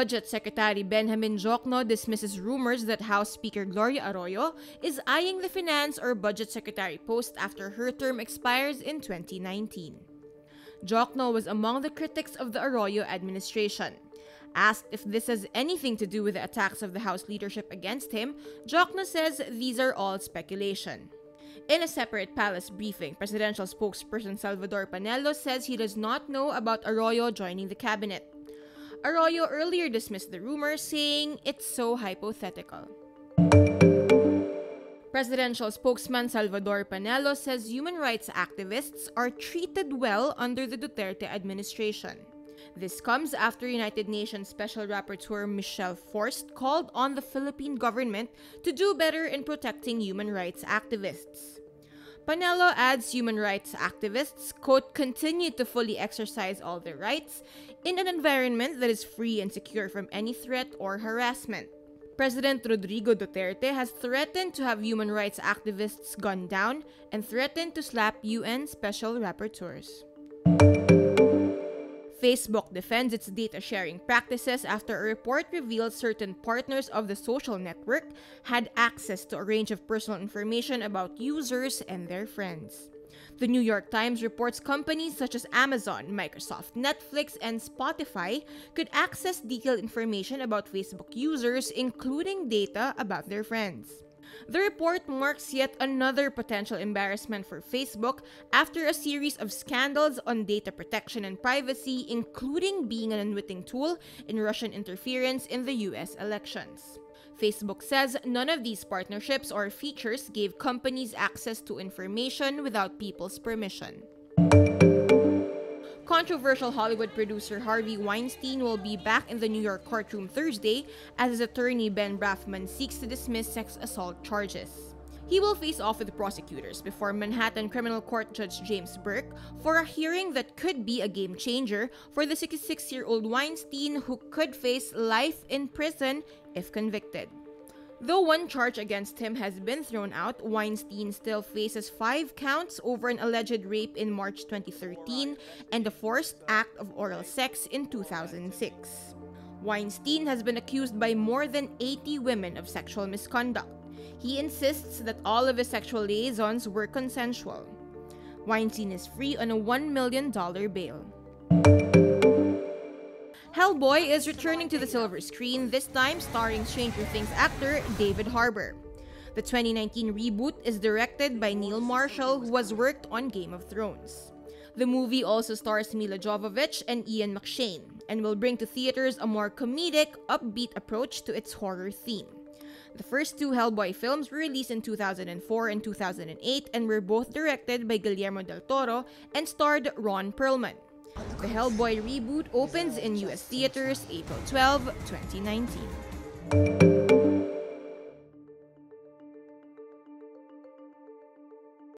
Budget Secretary Benjamin Jokno dismisses rumors that House Speaker Gloria Arroyo is eyeing the Finance or Budget Secretary post after her term expires in 2019. Jokno was among the critics of the Arroyo administration. Asked if this has anything to do with the attacks of the House leadership against him, Jokno says these are all speculation. In a separate palace briefing, presidential spokesperson Salvador Panello says he does not know about Arroyo joining the cabinet. Arroyo earlier dismissed the rumor, saying it's so hypothetical. Presidential spokesman Salvador Panello says human rights activists are treated well under the Duterte administration. This comes after United Nations Special Rapporteur Michelle Forst called on the Philippine government to do better in protecting human rights activists. Panelo adds human rights activists, quote, continue to fully exercise all their rights in an environment that is free and secure from any threat or harassment. President Rodrigo Duterte has threatened to have human rights activists gunned down and threatened to slap UN Special Rapporteurs. Facebook defends its data sharing practices after a report revealed certain partners of the social network had access to a range of personal information about users and their friends. The New York Times reports companies such as Amazon, Microsoft, Netflix, and Spotify could access detailed information about Facebook users, including data about their friends. The report marks yet another potential embarrassment for Facebook after a series of scandals on data protection and privacy, including being an unwitting tool in Russian interference in the US elections. Facebook says none of these partnerships or features gave companies access to information without people's permission. Controversial Hollywood producer Harvey Weinstein will be back in the New York courtroom Thursday as his attorney Ben Brafman seeks to dismiss sex assault charges. He will face off with prosecutors before Manhattan Criminal Court Judge James Burke for a hearing that could be a game changer for the 66-year-old Weinstein, who could face life in prison if convicted. Though one charge against him has been thrown out, Weinstein still faces 5 counts over an alleged rape in March 2013 and a forced act of oral sex in 2006. Weinstein has been accused by more than 80 women of sexual misconduct. He insists that all of his sexual liaisons were consensual. Weinstein is free on a $1 million bail. Hellboy is returning to the silver screen, this time starring Stranger Things actor David Harbour. The 2019 reboot is directed by Neil Marshall, who has worked on Game of Thrones. The movie also stars Mila Jovovich and Ian McShane, and will bring to theaters a more comedic, upbeat approach to its horror theme. The first 2 Hellboy films were released in 2004 and 2008 and were both directed by Guillermo del Toro and starred Ron Perlman. The Hellboy reboot opens in US theaters April 12, 2019.